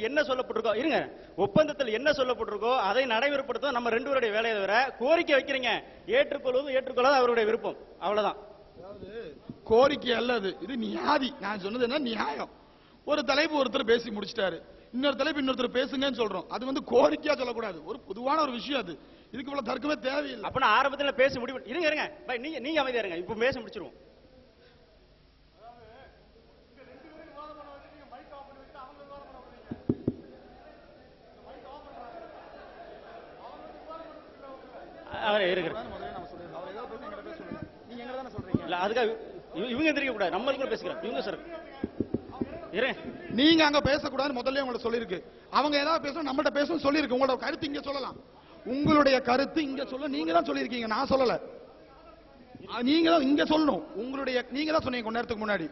ஒப்பந்தத்தில் என்ன சொல்லப்பட்டிருக்கோ இருங்க, ஒப்பந்தத்தில் என்ன சொல்லப்பட்டிருக்கோ அதை நடைமுறைப்படுத்த நம்ம ரெண்டு பேருடைய வேலையை தவிர கோரிக்கை வைக்கிறீங்க, ஏற்றுக்கொள்வது ஏற்றுக்கொள்ளாத அவருடைய விருப்பம், அவ்வளவுதான். கோரிக்கை அல்லது இது நியாதி. நான் சொன்னது என்ன, நியாயம். ஒரு தலைப்பு ஒருத்தர் பேசி முடிச்சிட்டாரு, இன்னொரு தலைப்பு இன்னொருத்தர் பேசுங்கன்னு சொல்றோம். அது வந்து கோரிக்கையா சொல்லக்கூடாது, ஒரு பொதுவான ஒரு விஷயம். அது இதுக்கு இவ்வளவு தர்க்கமே தேவையில்லை. அப்ப நான் ஆரம்பத்தில் பேசி முடிவு இருங்க இருங்க நீங்க அமைதியா இருங்க, இப்ப பேசி முடிச்சிருவோம். இவங்க எந்திரிக்க கூடாது, நம்ம பேசுகிறோம். இவங்க சார் நீங்க அங்க பேசக்கூடாது முதல்ல உங்களை சொல்லிருக்கு. அவங்க ஏதாவது பேசணும், நம்மகிட்ட பேசணும் சொல்லிருக்கு. உங்களோட கருத்து இங்க சொல்லலாம், உங்களுடைய கருத்து இங்க சொல்ல நீங்க தான் சொல்லியிருக்கீங்க, நான் சொல்லல. நீங்க தான் இங்க சொல்லணும். உங்களுடைய நீங்க தான் சொன்னீங்க கொஞ்ச நேரத்துக்கு முன்னாடி.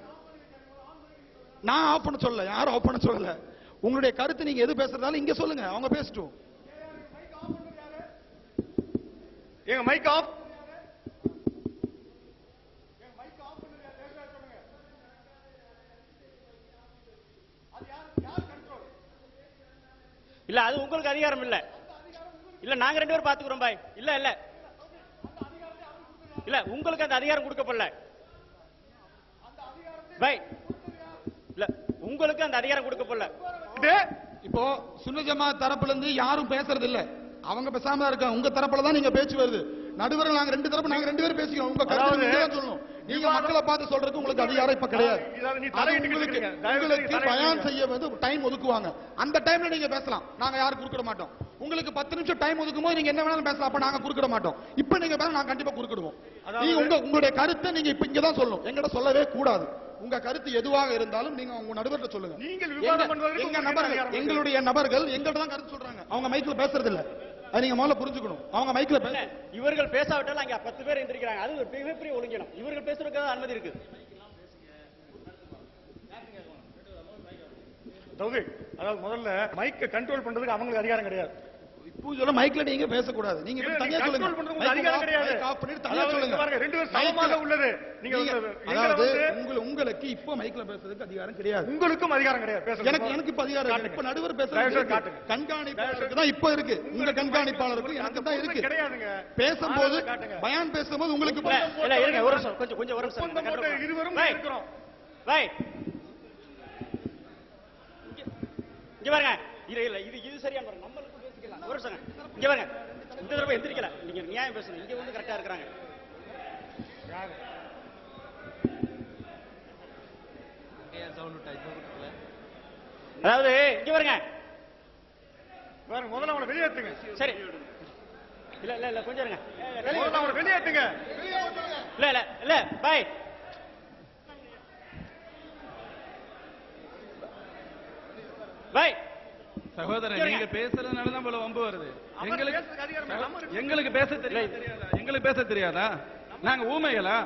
நான் ஆஃப் பண்ண சொல்லல, யாரும் ஆஃப் பண்ண சொல்லல. உங்களுடைய கருத்து நீங்க எது பேசுறதாலும் இங்க சொல்லுங்க, அவங்க பேசட்டும். ஏங்க மைக் ஆஃப். இல்ல அது உங்களுக்கு அதிகாரம் இல்ல. இல்ல நாங்க ரெண்டு பேரும் பாத்துக்கிறோம் பாய். இல்ல இல்ல இல்ல உங்களுக்கு அந்த அதிகாரம் கொடுக்கப்படல பாய். இல்ல உங்களுக்கு அந்த அதிகாரம் கொடுக்கப்படல. இப்போ சுன்ன ஜமாத் தரப்புல இருந்து யாரும் பேசுறது இல்ல, அவங்க பேசாம தான் இருக்காங்க. உங்க தரப்புல தான் நீங்க பேச்சு வருது. நடுவர்கள் நாங்க ரெண்டு தரப்பு, நாங்க ரெண்டு பேரும் பேசிக்கிறோம். உங்க கருத்து நீங்க தான் சொல்லணும். நீங்க மக்களை பார்த்து சொல்றதுக்கு உங்களுக்கு அதிகாரம் இப்ப கிடையாது. உங்களுக்கு பயான் செய்ய வந்து டைம் ஒதுக்குவாங்க, அந்த டைம்ல நீங்க பேசலாம், நாங்க யாரும் குறுக்கிட மாட்டோம். உங்களுக்கு 10 நிமிஷம் டைம் ஒதுக்கும் போது நீங்க என்ன வேணாலும் பேசலாம், அப்ப நாங்க குறுக்கிட மாட்டோம். இப்ப நீங்க பேச நாங்க கண்டிப்பா குறுக்கிடுவோம். நீங்க உங்களுடைய கருத்தை நீங்க இப்ப இங்க தான் சொல்லணும், எங்கிட்ட சொல்லவே கூடாது. உங்க கருத்து எதுவாக இருந்தாலும் நீங்க உங்க நடுவர்கிட்ட சொல்லுங்க. எங்களுடைய நபர்கள் எங்கள்கிட்ட தான் கருத்து சொல்றாங்க, அவங்க மைக்ல பேசுறது இல்ல. அது நீங்க முதல்ல புரிஞ்சுக்கணும். அவங்க மைக்ல பேச இவர்கள் பேசாவிட்டாலும் அங்க 10 பேர் எந்திரிக்கிறாங்க, அது ஒரு மிகப்பெரிய ஒழுங்கினம். இவர்கள் பேசுறதுக்கு அனுமதி இருக்கு. அதாவது முதல்ல மைக்கை கண்ட்ரோல் பண்றதுக்கு அவங்களுக்கு அதிகாரம் கிடையாது. இப்போ சொல்ல மைக்ல நீங்க பேசக்கூடாது, நீங்க தனியா சொல்லுங்க. அதிகாரம் கிடையாது, ஆஃப் பண்ணிட்டு தனியா சொல்லுங்க. ரெண்டு பேரும் சமமாக உள்ளது. நீங்க அதாவது உங்களுக்கு இப்ப மைக்ல பேசுறதுக்கு அதிகாரம் கிடையாது. உங்களுக்கும் அதிகாரம் கிடையாது பேச. எனக்கு இப்ப அதிகாரம் இருக்கு. இப்ப நடுவர் பேசுறது கண்காணிப்பாளருக்கு தான் இப்ப இருக்கு. உங்க கண்காணிப்பாளருக்கு எனக்கு தான் இருக்கு கிடையாதுங்க. பேசும்போது பயான் பேசும்போது உங்களுக்கு இல்ல இருங்க ஒரு நிமிஷம், கொஞ்சம் ஒரு நிமிஷம். இருவரும் இருக்கிறோம் பை. இங்க பாருங்க, இல்ல இது சரியா பாருங்க, நம்மளுக்கு பேசிக்கலாம். ஒரு நிமிஷம் இங்க பாருங்க, இந்த தடவை எந்திரிக்கல, நீங்க நியாயம் பேசணும். இங்க வந்து கரெக்டா இருக்காங்க. அதாவது இங்க பாருங்க, முதல்ல அவங்களை வெளியேற்றுங்க. சரி இல்ல கொஞ்சம் இருங்க, அவங்களை வெளியேற்றுங்க. இல்ல பாய். பாய் சகோதரன், நீங்க பேசுறதுனால தான் போல வம்பு வருது. எங்களுக்கு பேச தெரியாதா? எங்களுக்கு பேச தெரியாதா? நாங்க ஊமைகளா?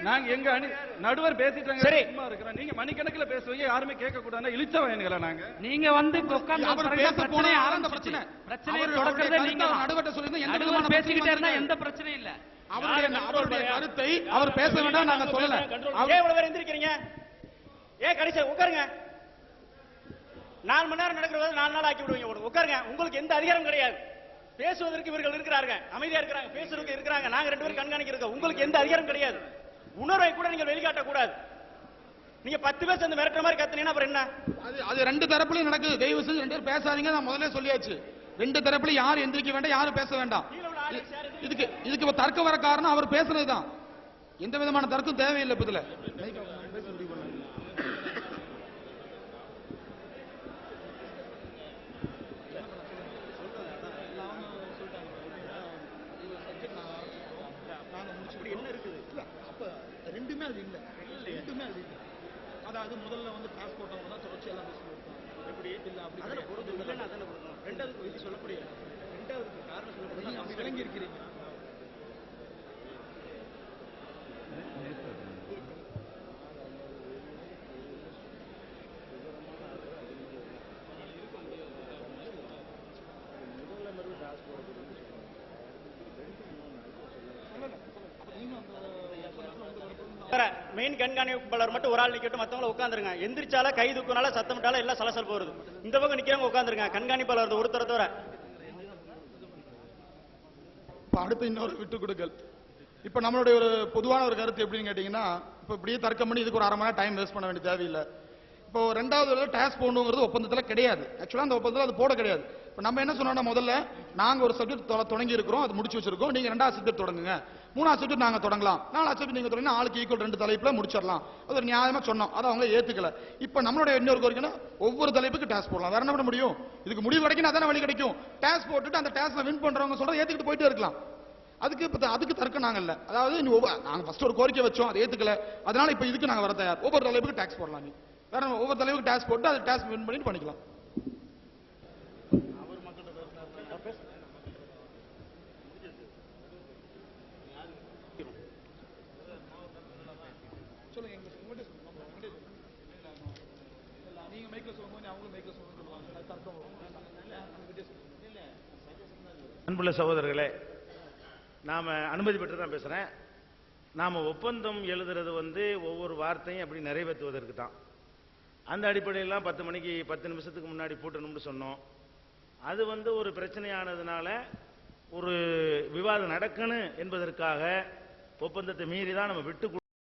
நாங்க எங்க அணி நடுவர் பேசிட்டாங்க, சும்மா இருக்கிறோம். நீங்க மணிக்கணக்கில் பேசுவீங்க, யாருமே கேட்க கூடாது. இழிச்ச வயன்களா நாங்க? நீங்க வந்து பிரச்சனை ஆரம்பிச்சிருச்சு. பிரச்சனையை தொடக்கிறதே நீங்க. நடுவர்கிட்ட சொல்லுங்க, எந்த விதமான பேசிக்கிட்டே இருந்தா எந்த பிரச்சனையும் இல்ல. அவருடைய கருத்தை அவர் பேச வேண்டாம் நாங்க சொல்லல. ஏன் இவ்வளவு பேர் எந்திரிக்கிறீங்க? ஏன் கடைசி உட்காருங்க. 4 மணி நேரம் நடக்கிறது 4 நாள் ஆக்கி விடுவீங்க. உட்காருங்க. உங்களுக்கு எந்த அதிகாரம் கிடையாது. பேசுவதற்கு இவர்கள் இருக்கிறாங்க, அமைதியா இருக்கிறாங்க, பேசுறதுக்கு இருக்கிறாங்க, நாங்க ரெண்டு பேரும் கண்காணிக்கிறோம். உங்களுக்கு எந்த அதிகாரம் கிடையாது. உணர்வை கூட நீங்க வெளிக்காட்ட கூடாது. நீங்க 10 பேர் சேர்ந்து மிரட்டுற மாதிரி கத்துனீங்கன்னா அப்புறம் என்ன? அது ரெண்டு தரப்புலயும் நடக்குது. தயவு செஞ்சு 2 பேர் பேசாதீங்க, நான் முதல்ல சொல்லியாச்சு. 2 தரப்புலயும் யாரும் எந்திரிக்க வேண்டாம், யாரும் பேச வேண்டாம். இதுக்கு தர்க்கம் வர காரணம் அவர் பேசுறதுதான். எந்த விதமான தர்க்கம் தேவையில்லை. இப்பதுல ரெண்டுமே அது இல்ல, ரெண்டுமே அது இல்ல. அதாவது முதல்ல வந்து பாஸ்போர்ட் அவங்க தான் தொடர்ச்சி எல்லாம் பேசுவோம். எப்படி இல்ல அப்படி அதெல்லாம் பொறுத்து இல்லைன்னா அதெல்லாம் கொடுக்கணும். ரெண்டாவது இது சொல்லக்கூடிய ரெண்டாவது காரணம் சொல்லக்கூடிய அப்படி விளங்கி இருக்கிறீங்க. மெயின் கண்காணிப்பாளர் மட்டும் ஒரு ஆள் நிக்கட்டும், மத்தவங்கள உட்கார்ந்துருங்க. எந்திரிச்சால கை தூக்குனால சத்தமிட்டால எல்லாம் சலசலப்பு வருது. இந்த பக்கம் நிக்கிறவங்க உட்கார்ந்துருங்க, கண்காணிப்பாளர் ஒருத்தர தவிர. அடுத்து இன்னொரு விட்டு கொடுக்கல். இப்ப நம்மளுடைய ஒரு பொதுவான ஒரு கருத்து எப்படின்னு கேட்டீங்கன்னா, இப்ப இப்படியே தர்க்கம் பண்ணி இதுக்கு ஒரு அரை மணி நேரம் டைம் வேஸ்ட் பண்ண வேண்டிய தேவையில்லை. இப்போ ரெண்டாவது டாஸ்க் போடணுங்கிறது ஒப்பந்தத்தில் கிடையாது. ஆக்சுவலா அந்த ஒப்பந்தத்தில் அது போட கிடையாது. இப்போ நம்ம என்ன சொன்னோம்னா, முதல்ல நாங்க ஒரு சப்ஜெக்ட் தொடங்கி இருக்கிறோம், அது முடிச்சு வச்சிருக்கோம், நீங்க ரெண்டாவது சப்ஜெக்ட் தொடங்குங்க, மூணாவது சப்ஜெக்ட் நாங்க தொடங்கலாம், நாலாவது சப்ஜெக்ட் நீங்க தொடங்கினா ஆளுக்கு ஈக்குவல் 2 தலைப்புல முடிச்சிடலாம். அது ஒரு நியாயமா சொன்னோம், அதை அவங்க ஏத்துக்கல. இப்ப நம்மளுடைய இன்னொரு கோரிக்கைன்னா ஒவ்வொரு தலைப்புக்கு டாஸ்க் போடலாம், வேற என்ன பண்ண முடியும்? இதுக்கு முடிவு கிடைக்கும், அதான வழி கிடைக்கும். டாஸ்க் போட்டுட்டு அந்த டாஸ்க்ல வின் பண்றவங்க சொல்றதை ஏத்துக்கிட்டு போயிட்டே இருக்கலாம். அதுக்கு தர்க்கம் நாங்க இல்ல. அதாவது நாங்க ஃபர்ஸ்ட் ஒரு கோரிக்கை வச்சோம், அதை ஏத்துக்கல, அதனால இப்ப இதுக்கு நாங்க வர தயார். ஒவ்வொரு தலைப்புக்கு டாக்ஸ் போடலாம், நீ வேற ஒவ்வொரு தலைப்புக்கு டாக்ஸ் போட்டு அது டாக்ஸ் வின் பண்ணிட்டு பண்ணிக்கலாம். அன்புள்ள சகோதரர்களே, நாம அனுமதி பெற்று தான் பேசுறேன். நாம ஒப்பந்தம் எழுதுறது ஒவ்வொரு வார்த்தையும் அப்படி நிறைவேற்றுவதற்கு தான். அந்த அடிப்படையெல்லாம் 10 மணிக்கு 10 நிமிஷத்துக்கு முன்னாடி போட்டணும்னு சொன்னோம். அது ஒரு பிரச்சனையானதுனால ஒரு விவாதம் நடக்கணும் என்பதற்காக ஒப்பந்தத்தை மீறி தான் நம்ம விட்டு